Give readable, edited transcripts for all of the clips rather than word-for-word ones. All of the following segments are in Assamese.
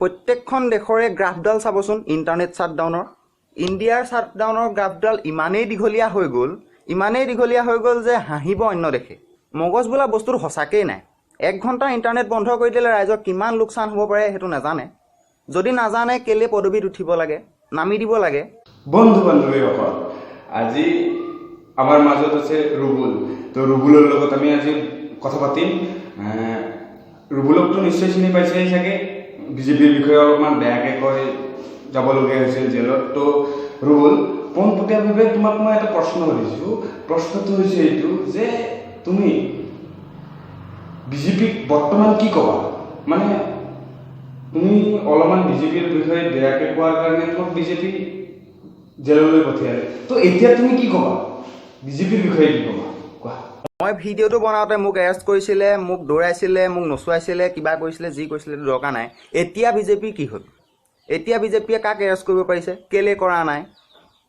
প্ৰত্যেকখন দেশৰে গ্ৰাফডাল চাবচোন ইণ্টাৰনেট শ্বাটডাউনৰ ইণ্ডিয়াৰ শ্বাটডাউনৰ গ্ৰাফডাল ইমানেই দীঘলীয়া হৈ গ'ল যে হাঁহিব অন্য দেশে মগজ বোলা বস্তুটো সঁচাকেই নাই 1 ঘণ্টা ইণ্টাৰনেট বন্ধ কৰি দিলে ৰাইজৰ কিমান লোকচান হ'ব পাৰে সেইটো নাজানে যদি নাজানে কেলে পদবীত উঠিব লাগে নামি দিব লাগে বন্ধু বান্ধৱীসকল আজি আমাৰ মাজত আছে ৰুবুল তো ৰুবুলৰ লগত আমি আজি কথা পাতিম ৰুবুলকতো নিশ্চয় চিনি পাইছেই চাগে বিজেপিৰ বিষয়ে অলপমান বেয়াকৈ কৈ যাবলগীয়া হৈছিল জেলত তো ৰুবুল পোনপটীয়াভাৱে তোমাক মই এটা প্ৰশ্ন সুধিছোঁ প্ৰশ্নটো হৈছে এইটো যে তুমি বিজেপিক বৰ্তমান কি ক'বা মানে তুমি অলপমান বিজেপিৰ বিষয়ে বেয়াকৈ কোৱাৰ কাৰণে তোমাক বিজেপি জেললৈ পঠিয়ালে তো এতিয়া তুমি কি ক'বা বিজেপিৰ বিষয়ে কি ক'বা কোৱা মই ভিডিঅ'টো বনাওঁতে মোক এৰেষ্ট কৰিছিলে মোক দৌৰাইছিলে মোক নচুৱাইছিলে কিবা কৰিছিলে যি কৰিছিলে দৰকাৰ নাই এতিয়া বিজেপি কি হ'ল এতিয়া বিজেপিয়ে কাক এৰেষ্ট কৰিব পাৰিছে কেলে কৰা নাই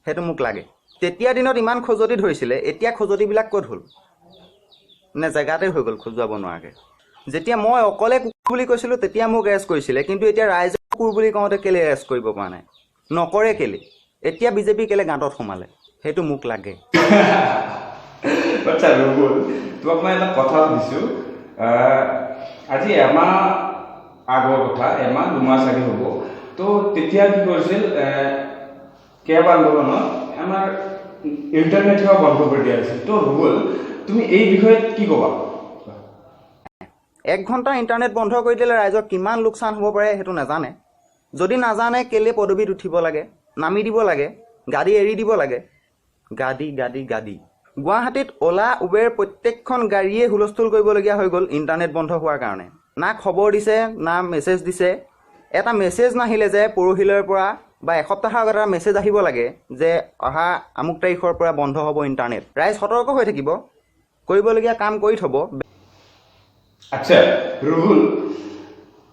সেইটো মোক লাগে তেতিয়া দিনত ইমান খজতি ধৰিছিলে এতিয়া খজতিবিলাক ক'ত হ'ল নে জেগাতে হৈ গ'ল খজুৱাব নোৱাৰাকৈ যেতিয়া মই অকলে কুকুৰ বুলি কৈছিলোঁ তেতিয়া মোক এৰেষ্ট কৰিছিলে কিন্তু এতিয়া ৰাইজে কুকুৰ বুলি কওঁতে কেলে এৰেষ্ট কৰিব পৰা নাই নকৰে কেলে এতিয়া বিজেপি কেলে গাঁতত সোমালে সেইটো মোক লাগে আচ্ছা ৰুবুল তোমাক মই এটা কথা সুধিছোঁ আজি এমাহ আগৰ কথা এমাহ দুমাহ চাগে হ'ব তো তেতিয়া কি কৰিছিল কেব আন্দোলনত আমাৰ ইণ্টাৰনেট সেৱা বন্ধ কৰি দিয়া হৈছিল তো ৰুবুল তুমি এই বিষয়ে কি ক'বা 1 ঘণ্টা ইণ্টাৰনেট বন্ধ কৰি দিলে ৰাইজৰ কিমান লোকচান হ'ব পাৰে সেইটো নাজানে যদি নাজানে কেলে পদবীত উঠিব লাগে নামি দিব লাগে গাড়ী এৰি দিব লাগে গাড়ী গুৱাহাটীত ওলা উবেৰ প্ৰত্যেকখন গাড়ীয়ে হুলস্থুল কৰিবলগীয়া হৈ গ'ল ইণ্টাৰনেট বন্ধ হোৱাৰ কাৰণে না খবৰ দিছে না মেছেজ দিছে এটা মেছেজ নাহিলে যে পৰহিলৈৰ পৰা বা এসপ্তাহৰ আগত এটা মেছেজ আহিব লাগে যে অহা আমুক তাৰিখৰ পৰা বন্ধ হ'ব ইণ্টাৰনেট ৰাইজ সতৰ্ক হৈ থাকিব কৰিবলগীয়া কাম কৰি থ'ব আচ্ছা ৰুবুল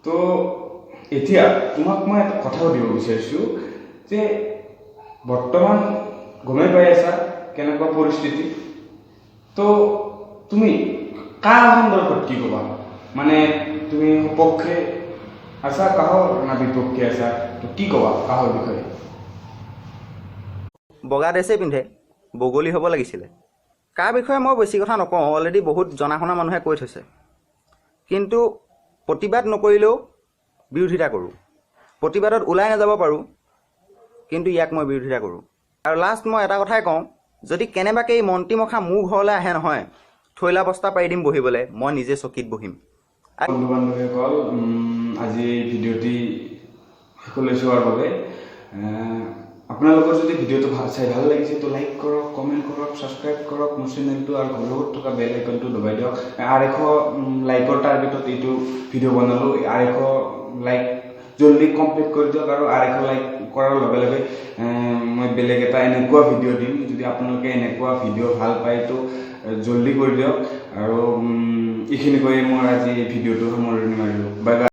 তো এতিয়া তোমাক মই এটা কথা সুধিব বিচাৰিছোঁ যে বৰ্তমান গমেই পাই আছা কেনেকুৱা পৰিস্থিতি তো তুমি কাৰ সন্দৰ্ভত কি ক'বা মানে তুমি সপক্ষে আছা কাহৰ না বিপক্ষে আছা তো কি ক'বা কাহৰ বিষয়ে বগা ড্ৰেছেই পিন্ধে বগলী হ'ব লাগিছিলে কাৰ বিষয়ে মই বেছি কথা নকওঁ অলৰেডি বহুত জনা শুনা মানুহে কৈ থৈছে কিন্তু প্ৰতিবাদ নকৰিলেও বিৰোধিতা কৰোঁ প্ৰতিবাদত ওলাই নাযাব পাৰোঁ কিন্তু ইয়াক মই বিৰোধিতা কৰোঁ আৰু লাষ্ট মই এটা কথাই কওঁ যদি কেনেবাকৈ এই মন্ত্ৰীমখা মোৰ ঘৰলৈ আহে নহয় থৈলা বস্তা পাৰি দিম বহিবলৈ মই নিজে চকীত বহিম বন্ধু বান্ধৱীসকল আজি এই ভিডিঅ'টি শেষলৈ চোৱাৰ বাবে আপোনালোকৰ যদি ভিডিঅ'টো ভাল লাগিছে তো লাইক কৰক কমেণ্ট কৰক ছাবস্ক্ৰাইব কৰক মোৰ চেনেলটো আৰু লগত থকা বেল আইকনটো দবাই দিয়ক 250 লাইকৰ টাৰ্গেটত এইটো ভিডিঅ' বনালোঁ 250 লাইক জলদি কমপ্লিট কৰি দিয়ক আৰু 250 লাইক কৰাৰ লগে লগে মই বেলেগ এটা এনেকুৱা ভিডিঅ' দিম যদি আপোনালোকে এনেকুৱা ভিডিঅ' ভাল পায় তো জলদি কৰি দিয়ক আৰু এইখিনি কৈ মই আজি ভিডিঅ'টো সামৰণি মাৰিলোঁ বাই বাই